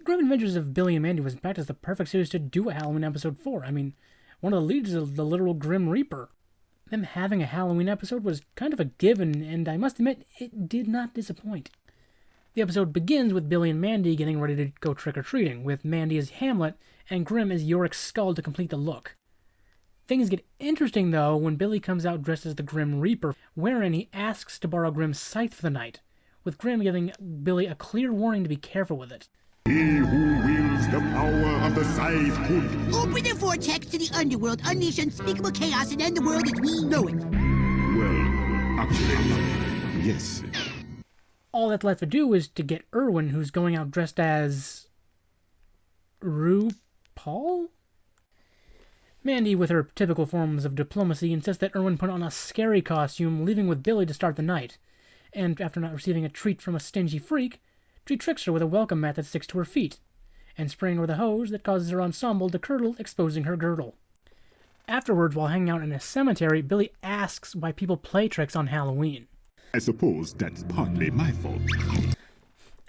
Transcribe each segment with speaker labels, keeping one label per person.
Speaker 1: Grim Adventures of Billy and Mandy was in practice the perfect series to do a Halloween episode for. I mean, one of the leads is the literal Grim Reaper. Them having a Halloween episode was kind of a given, and I must admit, it did not disappoint. The episode begins with Billy and Mandy getting ready to go trick-or-treating, with Mandy as Hamlet and Grim as Yorick's skull to complete the look. Things get interesting, though, when Billy comes out dressed as the Grim Reaper, wherein he asks to borrow Grim's scythe for the night, with Grim giving Billy a clear warning to be careful with it.
Speaker 2: He who wields the power of the scythe could
Speaker 3: open the vortex to the underworld, unleash unspeakable chaos, and end the world as we know it.
Speaker 2: Well, actually, yes.
Speaker 1: All that's left to do is to get Erwin, who's going out dressed as RuPaul? Mandy, with her typical forms of diplomacy, insists that Erwin put on a scary costume, leaving with Billy to start the night. And after not receiving a treat from a stingy freak, she tricks her with a welcome mat that sticks to her feet, and spraying her with a hose that causes her ensemble to curdle, exposing her girdle. Afterwards, while hanging out in a cemetery, Billy asks why people play tricks on Halloween.
Speaker 2: I suppose that's partly my fault.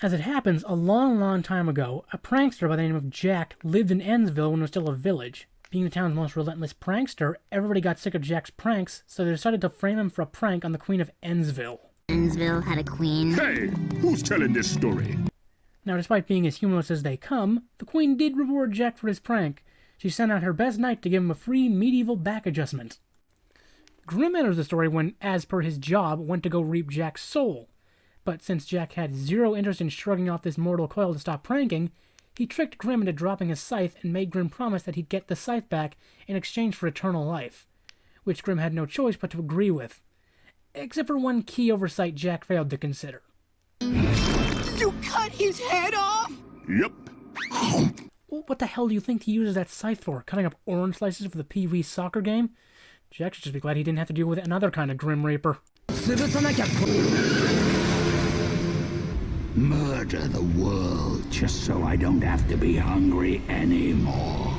Speaker 1: As it happens, a long, long time ago, a prankster by the name of Jack lived in Ennsville when it was still a village. Being the town's most relentless prankster, everybody got sick of Jack's pranks, so they decided to frame him for a prank on the Queen of Ennsville.
Speaker 4: Ennsville had a queen.
Speaker 2: Hey, who's telling this story?
Speaker 1: Now, despite being as humorless as they come, the Queen did reward Jack for his prank. She sent out her best knight to give him a free medieval back adjustment. Grim enters the story when, as per his job, went to go reap Jack's soul. But since Jack had zero interest in shrugging off this mortal coil to stop pranking, he tricked Grim into dropping his scythe and made Grim promise that he'd get the scythe back in exchange for eternal life, which Grim had no choice but to agree with. Except for one key oversight Jack failed to consider.
Speaker 3: You cut his head off?
Speaker 2: Yep.
Speaker 1: Well, what the hell do you think he uses that scythe for? Cutting up orange slices for the Pee Wee soccer game? Jack should just be glad he didn't have to deal with another kind of Grim Reaper.
Speaker 5: Murder the world just so I don't have to be hungry anymore.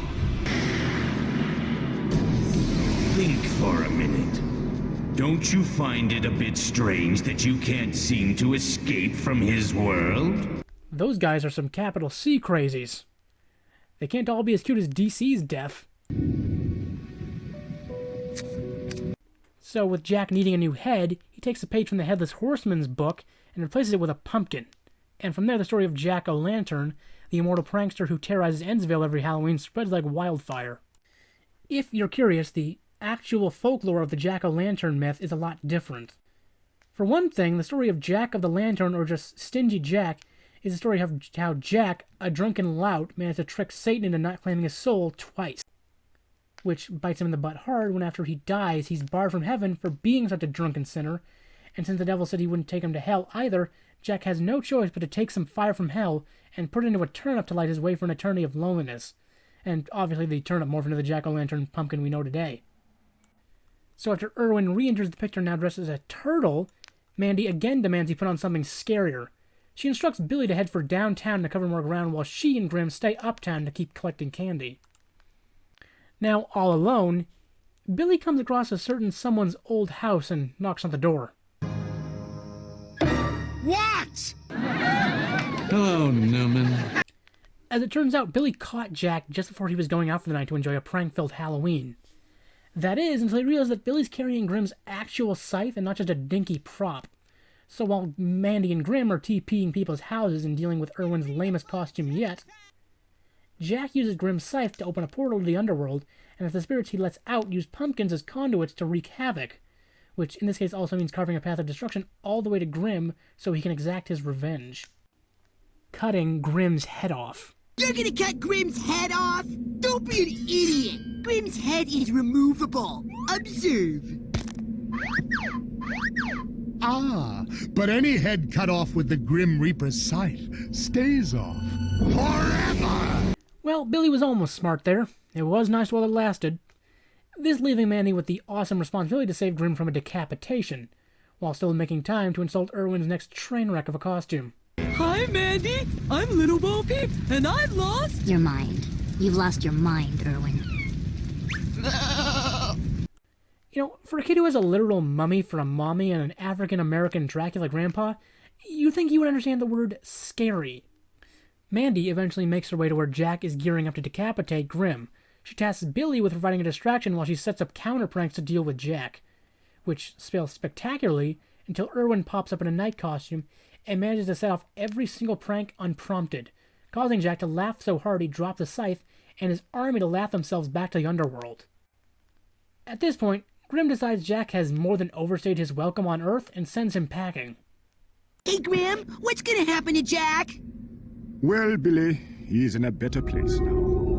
Speaker 6: Think for a minute. Don't you find it a bit strange that you can't seem to escape from his world?
Speaker 1: Those guys are some capital C crazies. They can't all be as cute as DC's death. So with Jack needing a new head, he takes a page from the Headless Horseman's book and replaces it with a pumpkin. And from there, the story of Jack-o'-lantern, the immortal prankster who terrorizes Ennsville every Halloween, spreads like wildfire. If you're curious, the actual folklore of the Jack-o'-lantern myth is a lot different. For one thing, the story of Jack of the Lantern, or just Stingy Jack, is the story of how Jack, a drunken lout, managed to trick Satan into not claiming his soul twice, which bites him in the butt hard when after he dies, he's barred from heaven for being such a drunken sinner, and since the devil said he wouldn't take him to hell either, Jack has no choice but to take some fire from hell and put it into a turnip to light his way for an eternity of loneliness. And obviously the turnip morphed into the jack-o'-lantern pumpkin we know today. So after Erwin re-enters the picture now dressed as a turtle, Mandy again demands he put on something scarier. She instructs Billy to head for downtown to cover more ground while she and Grim stay uptown to keep collecting candy. Now, all alone, Billy comes across a certain someone's old house and knocks on the door.
Speaker 2: What?
Speaker 7: Hello, Newman.
Speaker 1: As it turns out, Billy caught Jack just before he was going out for the night to enjoy a prank-filled Halloween. That is, until he realized that Billy's carrying Grim's actual scythe and not just a dinky prop. So while Mandy and Grim are TPing people's houses and dealing with Erwin's lamest costume yet, Jack uses Grim's scythe to open a portal to the underworld, and as the spirits he lets out use pumpkins as conduits to wreak havoc, which in this case also means carving a path of destruction all the way to Grim so he can exact his revenge. Cutting Grim's head off.
Speaker 3: You're gonna cut Grim's head off? Don't be an idiot! Grim's head is removable. Observe.
Speaker 8: Ah, but any head cut off with the Grim Reaper's scythe stays off forever!
Speaker 1: Well, Billy was almost smart there. It was nice while it lasted. This leaving Mandy with the awesome responsibility to save Grim from a decapitation, while still making time to insult Erwin's next train wreck of a costume.
Speaker 9: Hi, Mandy. I'm Little Bo Peep, and I've lost...
Speaker 4: Your mind. You've lost your mind, Erwin.
Speaker 1: You know, for a kid who has a literal mummy for a mommy and an African-American Dracula grandpa, you'd think you would understand the word scary. Mandy eventually makes her way to where Jack is gearing up to decapitate Grim. She tasks Billy with providing a distraction while she sets up counter pranks to deal with Jack, which fails spectacularly until Irwin pops up in a night costume and manages to set off every single prank unprompted, causing Jack to laugh so hard he drops the scythe and his army to laugh themselves back to the underworld. At this point, Grim decides Jack has more than overstayed his welcome on Earth and sends him packing.
Speaker 3: Hey, Grim, what's gonna happen to Jack?
Speaker 2: Well, Billy, he's in a better place now.